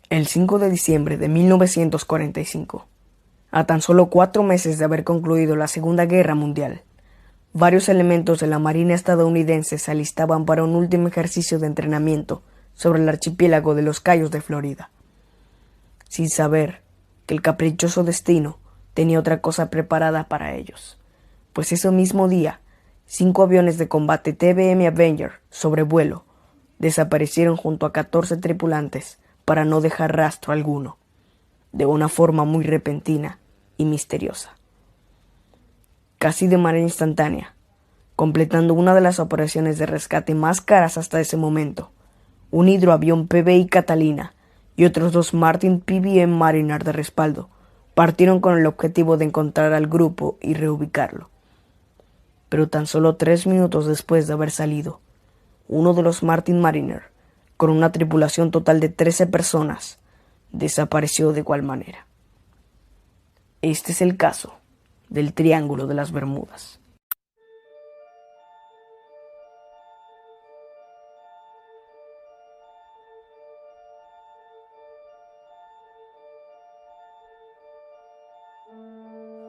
El 5 de diciembre de 1945, a tan solo 4 meses de haber concluido la Segunda Guerra Mundial, varios elementos de la Marina estadounidense se alistaban para un último ejercicio de entrenamiento sobre el archipiélago de los Cayos de Florida, sin saber que el caprichoso destino tenía otra cosa preparada para ellos, pues ese mismo día, 5 aviones de combate TBM Avenger sobre vuelo desaparecieron junto a 14 tripulantes para no dejar rastro alguno, de una forma muy repentina y misteriosa. Casi de manera instantánea, completando una de las operaciones de rescate más caras hasta ese momento, un hidroavión PBI Catalina y otros 2 Martin PBM Mariner de respaldo partieron con el objetivo de encontrar al grupo y reubicarlo. Pero tan solo 3 minutos después de haber salido, uno de los Martin Mariner, con una tripulación total de 13 personas, desapareció de igual manera. Este es el caso del Triángulo de las Bermudas.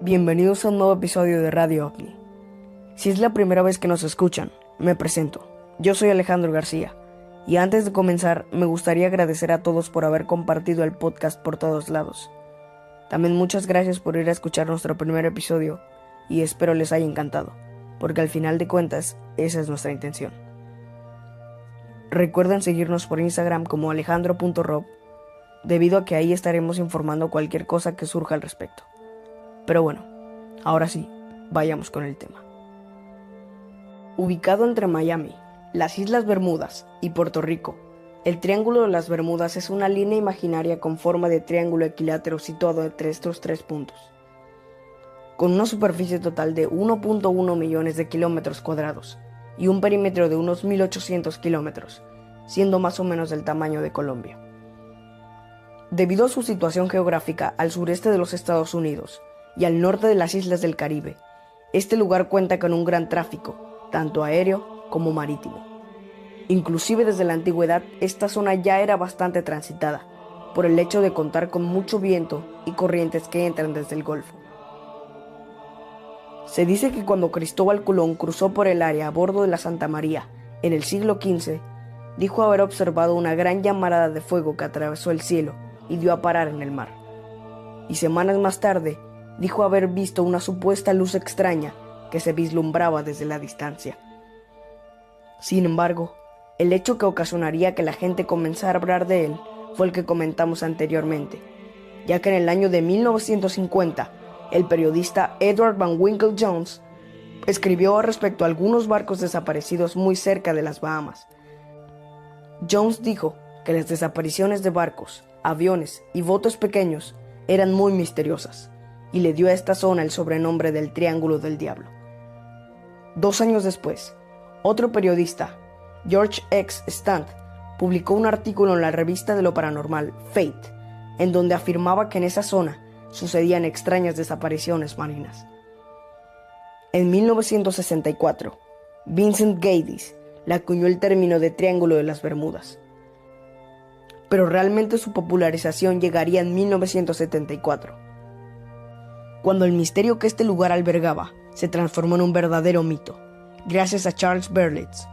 Bienvenidos a un nuevo episodio de Radio OVNI. Si es la primera vez que nos escuchan, me presento. Yo soy Alejandro García, y antes de comenzar me gustaría agradecer a todos por haber compartido el podcast por todos lados. También muchas gracias por ir a escuchar nuestro primer episodio, y espero les haya encantado, porque al final de cuentas, esa es nuestra intención. Recuerden seguirnos por Instagram como alejandro.rob, debido a que ahí estaremos informando cualquier cosa que surja al respecto. Pero bueno, ahora sí, vayamos con el tema. Ubicado entre Miami, las Islas Bermudas y Puerto Rico, el Triángulo de las Bermudas es una línea imaginaria con forma de triángulo equilátero situado entre estos 3 puntos, con una superficie total de 1.1 millones de kilómetros cuadrados y un perímetro de unos 1.800 kilómetros, siendo más o menos del tamaño de Colombia. Debido a su situación geográfica al sureste de los Estados Unidos y al norte de las islas del Caribe, este lugar cuenta con un gran tráfico, tanto aéreo como marítimo. Inclusive desde la antigüedad, esta zona ya era bastante transitada, por el hecho de contar con mucho viento y corrientes que entran desde el Golfo. Se dice que cuando Cristóbal Colón cruzó por el área a bordo de la Santa María, en el siglo XV, dijo haber observado una gran llamarada de fuego que atravesó el cielo y dio a parar en el mar. Y semanas más tarde, dijo haber visto una supuesta luz extraña que se vislumbraba desde la distancia. Sin embargo, el hecho que ocasionaría que la gente comenzara a hablar de él fue el que comentamos anteriormente, ya que en el año de 1950, el periodista Edward Van Winkle Jones escribió respecto a algunos barcos desaparecidos muy cerca de las Bahamas. Jones dijo que las desapariciones de barcos, aviones y botes pequeños eran muy misteriosas, y le dio a esta zona el sobrenombre del Triángulo del Diablo. 2 años después, otro periodista, George X. Stant, publicó un artículo en la revista de lo paranormal Fate, en donde afirmaba que en esa zona sucedían extrañas desapariciones marinas. En 1964, Vincent Gaddis le acuñó el término de Triángulo de las Bermudas, pero realmente su popularización llegaría en 1974, cuando el misterio que este lugar albergaba se transformó en un verdadero mito, gracias a Charles Berlitz,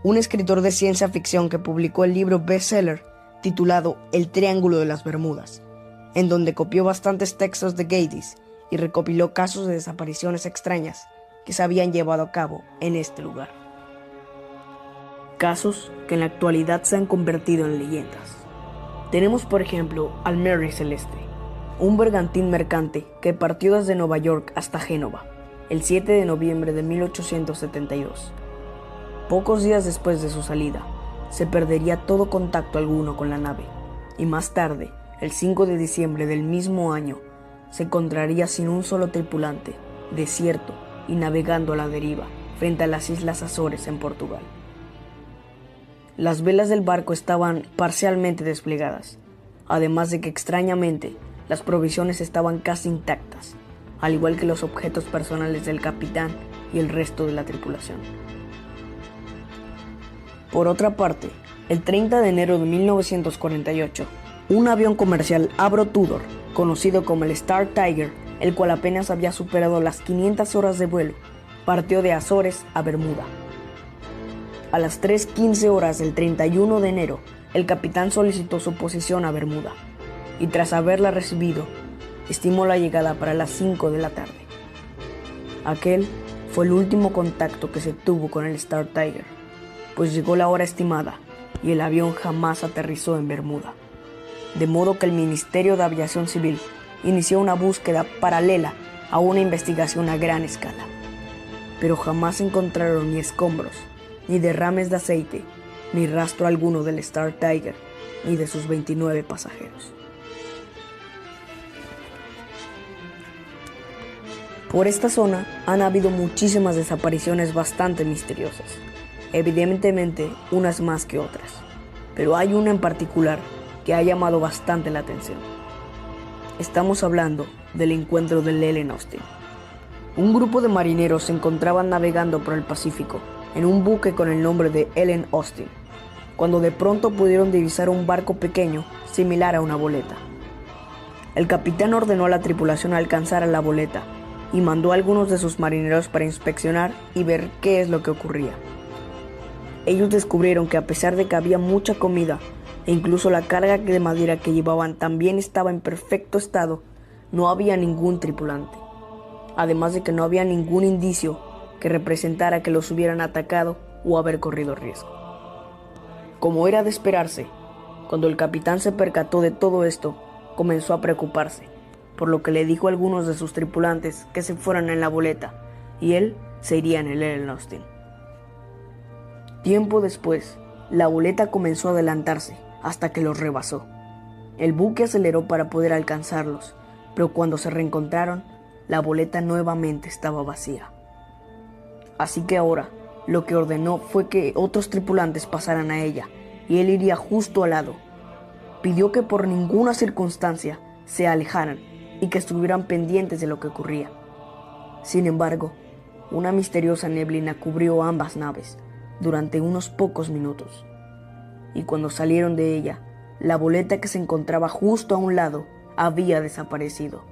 un escritor de ciencia ficción que publicó el libro bestseller titulado El Triángulo de las Bermudas, en donde copió bastantes textos de Gaddis y recopiló casos de desapariciones extrañas que se habían llevado a cabo en este lugar. Casos que en la actualidad se han convertido en leyendas. Tenemos por ejemplo al Mary Celeste, un bergantín mercante que partió desde Nueva York hasta Génova el 7 de noviembre de 1872. Pocos días después de su salida, se perdería todo contacto alguno con la nave, y más tarde, el 5 de diciembre del mismo año, se encontraría sin un solo tripulante, desierto y navegando a la deriva frente a las Islas Azores en Portugal. Las velas del barco estaban parcialmente desplegadas, además de que extrañamente las provisiones estaban casi intactas, al igual que los objetos personales del capitán y el resto de la tripulación. Por otra parte, el 30 de enero de 1948, Un avión comercial Avro Tudor, conocido como el Star Tiger, el cual apenas había superado las 500 horas de vuelo, partió de Azores a Bermuda. A las 3:15 horas del 31 de enero, el capitán solicitó su posición a Bermuda, y tras haberla recibido, estimó la llegada para las 5 de la tarde. Aquel fue el último contacto que se tuvo con el Star Tiger, pues llegó la hora estimada y el avión jamás aterrizó en Bermuda. De modo que el Ministerio de Aviación Civil inició una búsqueda paralela a una investigación a gran escala. Pero jamás encontraron ni escombros, ni derrames de aceite, ni rastro alguno del Star Tiger, ni de sus 29 pasajeros. Por esta zona han habido muchísimas desapariciones bastante misteriosas, evidentemente unas más que otras, pero hay una en particular que ha llamado bastante la atención. Estamos hablando del encuentro del Ellen Austin. Un grupo de marineros se encontraban navegando por el Pacífico en un buque con el nombre de Ellen Austin, cuando de pronto pudieron divisar un barco pequeño similar a una boleta. El capitán ordenó a la tripulación alcanzar a la boleta y mandó a algunos de sus marineros para inspeccionar y ver qué es lo que ocurría. Ellos descubrieron que a pesar de que había mucha comida e incluso la carga de madera que llevaban también estaba en perfecto estado, no había ningún tripulante, además de que no había ningún indicio que representara que los hubieran atacado o haber corrido riesgo. Como era de esperarse, cuando el capitán se percató de todo esto, comenzó a preocuparse, por lo que le dijo a algunos de sus tripulantes que se fueran en la boleta, y él se iría en el Ellen Austin. Tiempo después, la boleta comenzó a adelantarse hasta que los rebasó. El buque aceleró para poder alcanzarlos, pero cuando se reencontraron, la boleta nuevamente estaba vacía. Así que ahora, lo que ordenó fue que otros tripulantes pasaran a ella, y él iría justo al lado. Pidió que por ninguna circunstancia se alejaran y que estuvieran pendientes de lo que ocurría. Sin embargo, una misteriosa neblina cubrió ambas naves durante unos pocos minutos, y cuando salieron de ella, la boleta que se encontraba justo a un lado había desaparecido,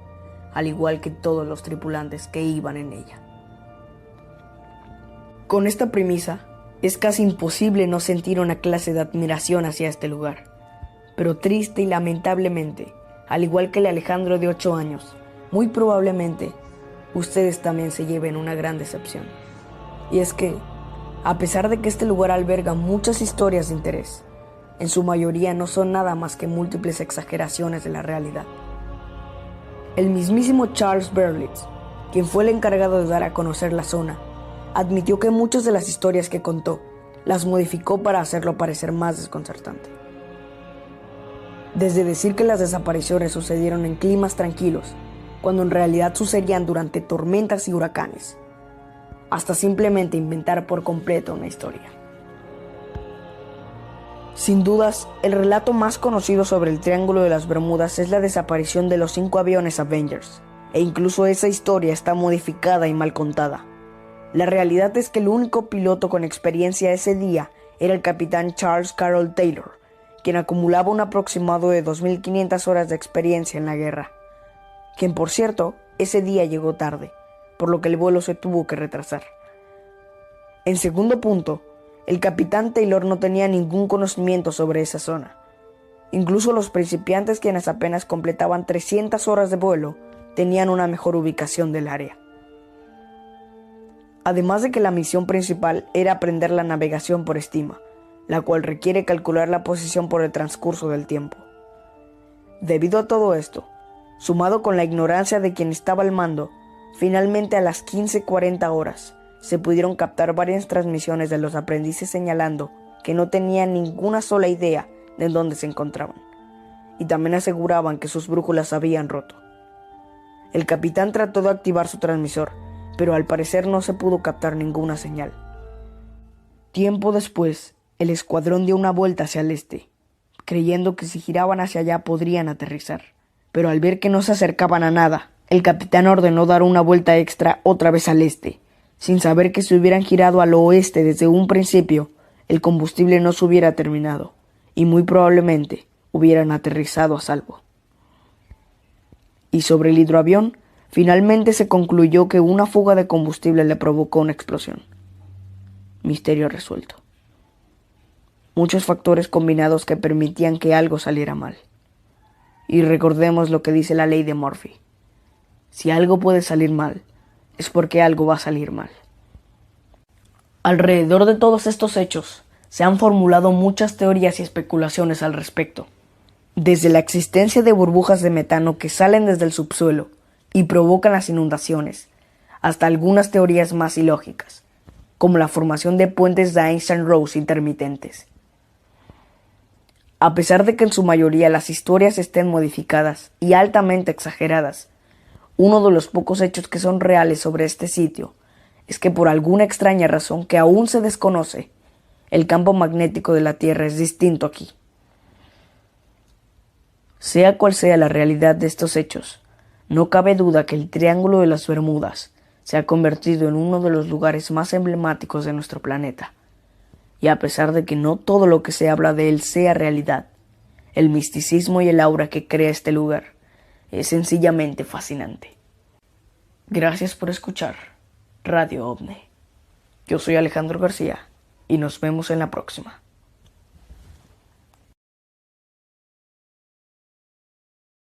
al igual que todos los tripulantes que iban en ella. Con esta premisa, es casi imposible no sentir una clase de admiración hacia este lugar, pero triste y lamentablemente, al igual que el Alejandro de 8 años, muy probablemente ustedes también se lleven una gran decepción. Y es que, a pesar de que este lugar alberga muchas historias de interés, en su mayoría no son nada más que múltiples exageraciones de la realidad. El mismísimo Charles Berlitz, quien fue el encargado de dar a conocer la zona, admitió que muchas de las historias que contó las modificó para hacerlo parecer más desconcertante. Desde decir que las desapariciones sucedieron en climas tranquilos, cuando en realidad sucedían durante tormentas y huracanes, hasta simplemente inventar por completo una historia. Sin dudas, el relato más conocido sobre el Triángulo de las Bermudas es la desaparición de los 5 aviones Avengers, e incluso esa historia está modificada y mal contada. La realidad es que el único piloto con experiencia ese día era el capitán Charles Carroll Taylor, quien acumulaba un aproximado de 2.500 horas de experiencia en la guerra, quien por cierto, ese día llegó tarde, por lo que el vuelo se tuvo que retrasar. En segundo punto, el capitán Taylor no tenía ningún conocimiento sobre esa zona. Incluso los principiantes, quienes apenas completaban 300 horas de vuelo, tenían una mejor ubicación del área. Además de que la misión principal era aprender la navegación por estima, la cual requiere calcular la posición por el transcurso del tiempo. Debido a todo esto, sumado con la ignorancia de quien estaba al mando, finalmente a las 15:40 horas se pudieron captar varias transmisiones de los aprendices señalando que no tenían ninguna sola idea de dónde se encontraban, y también aseguraban que sus brújulas habían roto. El capitán trató de activar su transmisor, pero al parecer no se pudo captar ninguna señal. Tiempo después, el escuadrón dio una vuelta hacia el este, creyendo que si giraban hacia allá podrían aterrizar, pero al ver que no se acercaban a nada, el capitán ordenó dar una vuelta extra otra vez al este, sin saber que si hubieran girado al oeste desde un principio, el combustible no se hubiera terminado, y muy probablemente hubieran aterrizado a salvo. Y sobre el hidroavión, finalmente se concluyó que una fuga de combustible le provocó una explosión. Misterio resuelto. Muchos factores combinados que permitían que algo saliera mal. Y recordemos lo que dice la ley de Murphy. Si algo puede salir mal, es porque algo va a salir mal. Alrededor de todos estos hechos, se han formulado muchas teorías y especulaciones al respecto. Desde la existencia de burbujas de metano que salen desde el subsuelo y provocan las inundaciones, hasta algunas teorías más ilógicas, como la formación de puentes de Einstein-Rose intermitentes. A pesar de que en su mayoría las historias estén modificadas y altamente exageradas, uno de los pocos hechos que son reales sobre este sitio es que por alguna extraña razón que aún se desconoce, el campo magnético de la Tierra es distinto aquí. Sea cual sea la realidad de estos hechos, no cabe duda que el Triángulo de las Bermudas se ha convertido en uno de los lugares más emblemáticos de nuestro planeta. Y a pesar de que no todo lo que se habla de él sea realidad, el misticismo y el aura que crea este lugar es sencillamente fascinante. Gracias por escuchar Radio OVNI. Yo soy Alejandro García y nos vemos en la próxima.